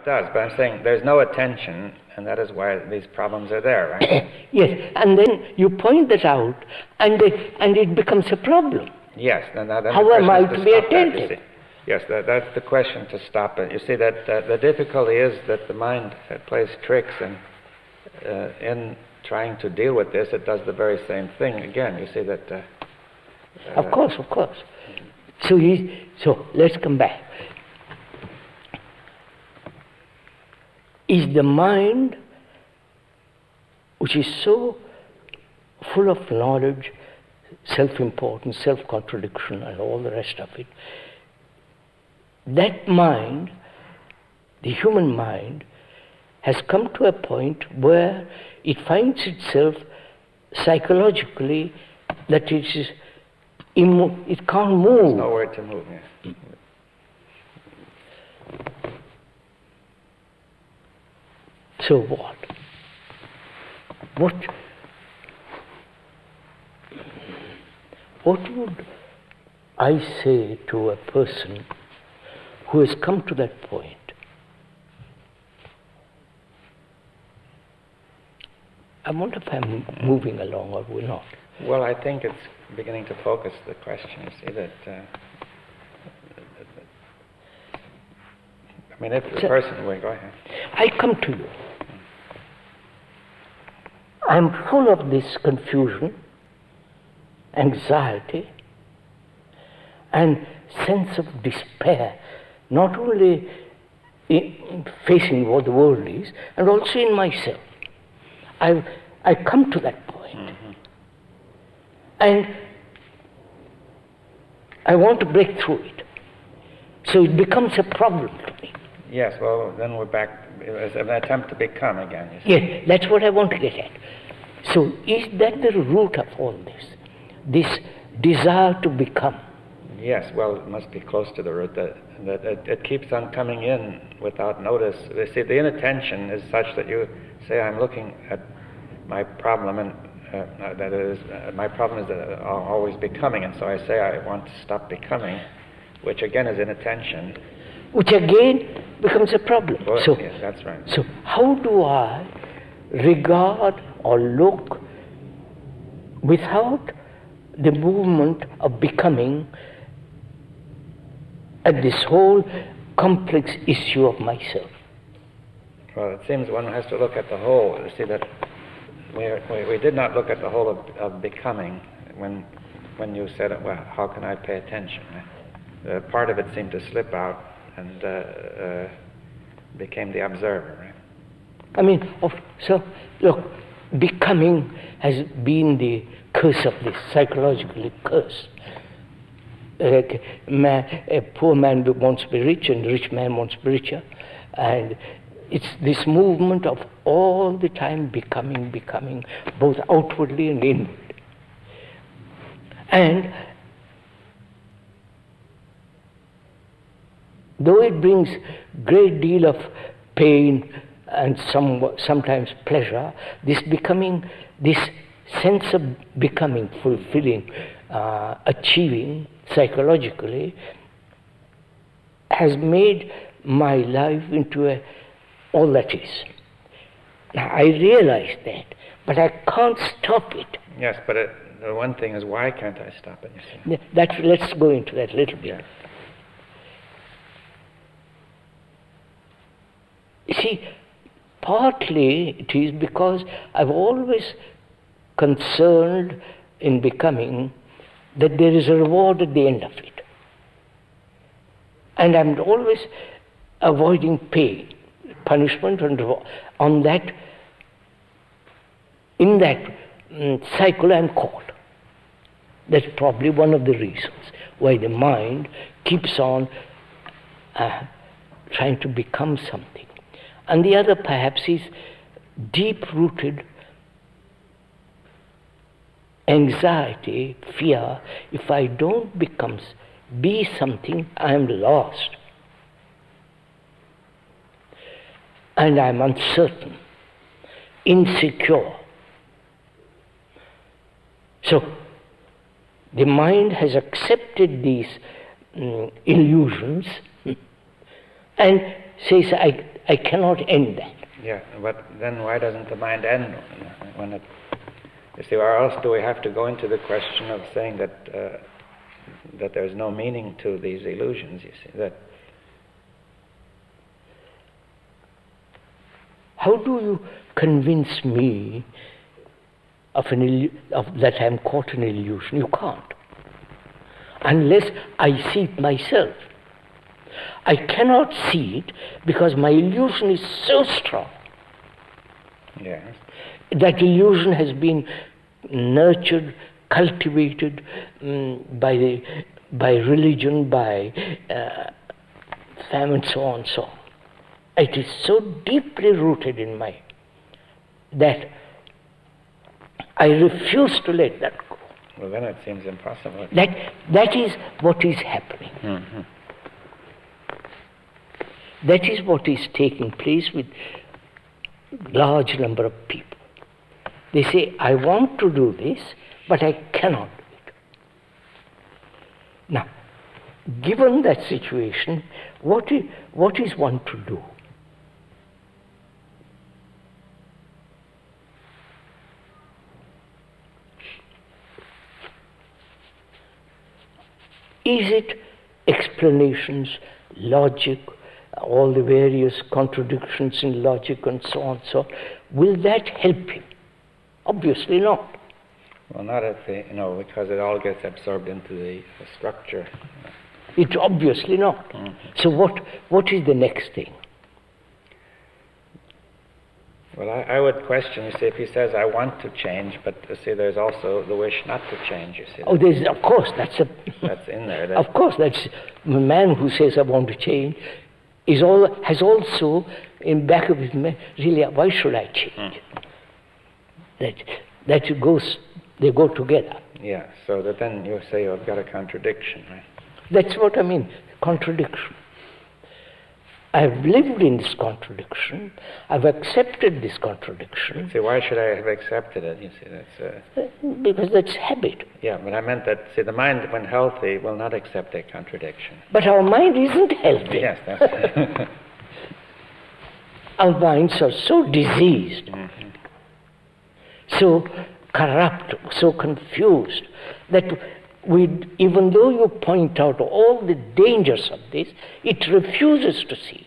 it does, but I'm saying there's no attention, and that is why these problems are there, right? Yes, and then you point that out, and it becomes a problem. Yes, then how am I to be attentive? That, yes, that's the question, to stop it. You see, that the difficulty is that the mind plays tricks, and in trying to deal with this, it does the very same thing again. You see that... Of course. So let's come back. Is the mind, which is so full of knowledge, self-importance, self-contradiction, and all the rest of it, that mind, the human mind, has come to a point where it finds itself psychologically that it can't move. There's nowhere to move, yes. So what? What would I say to a person who has come to that point? I wonder if I'm moving along or we're not. Well, I think it's beginning to focus the question. You see that... I mean, if the person... Wait, go ahead. I come to you. I'm full of this confusion, anxiety, and sense of despair, not only in facing what the world is, and also in myself. I come to that point. Mm-hmm. And I want to break through it. So it becomes a problem to me. Yes, well, then we're back as an attempt to become again. You see. Yes, that's what I want to get at. So is that the root of all this? This desire to become? Yes, well, it must be close to the root, that it keeps on coming in without notice. You see, the inattention is such that you say, I'm looking at my problem, and that is, my problem is that I'll always becoming, and so I say I want to stop becoming, which again is inattention. Which again becomes a problem. Well, so, yes, that's right. So how do I regard or look without the movement of becoming at this whole complex issue of myself? Well, it seems one has to look at the whole. You see that we did not look at the whole of becoming when you said, well, how can I pay attention? Part of it seemed to slip out and became the observer, right? I mean, so look, becoming has been the curse of this, psychologically curse. A poor man wants to be rich, and a rich man wants to be richer. And it's this movement of all the time becoming, both outwardly and inwardly. And though it brings great deal of pain and sometimes pleasure, this becoming, this sense of becoming, fulfilling, achieving psychologically, has made my life into all that is. Now I realize that, but I can't stop it. Yes, but the one thing is, why can't I stop it? You see? Let's go into that a little bit. Yeah. You see, partly it is because I've always concerned in becoming that there is a reward at the end of it. And I'm always avoiding pain, punishment, and reward. On that, in that cycle I'm caught. That's probably one of the reasons why the mind keeps on trying to become something. And the other perhaps is deep-rooted anxiety, fear. If I don't be something, I am lost. And I'm uncertain, insecure. So the mind has accepted these illusions and says, I cannot end that. Yeah, but then why doesn't the mind end when it? You see, or else do we have to go into the question of saying that that there's no meaning to these illusions? You see that. How do you convince me of that I'm caught in an illusion? You can't. Unless I see it myself. I cannot see it because my illusion is so strong. Yes. That illusion has been nurtured, cultivated by religion, by famine, so on and so on. It is so deeply rooted in me that I refuse to let that go. Well, then it seems impossible. That is what is happening. Mm-hmm. That is what is taking place with large number of people. They say, I want to do this, but I cannot do it. Now, given that situation, what is one to do? Is it explanations, logic, all the various contradictions in logic and so on, so will that help him? Obviously not. Well, not if because it all gets absorbed into the structure. It's obviously not. Mm-hmm. So what is the next thing? Well, I would question, you see, if he says, I want to change, but you see, there's also the wish not to change, you see. Oh, there's, of course, that's in there. Of course, that's the man who says, I want to change, has also in back of his mind, really, why should I change? That goes, they go together. Yeah, so that then you say you've got a contradiction, right? That's what I mean, contradiction. I've lived in this contradiction. I've accepted this contradiction. See, why should I have accepted it? You see, that's because that's habit. Yeah, but I meant that. See, the mind, when healthy, will not accept a contradiction. But our mind isn't healthy. Yes, that's. Our minds are so diseased, so corrupt, so confused that even though you point out all the dangers of this, it refuses to see.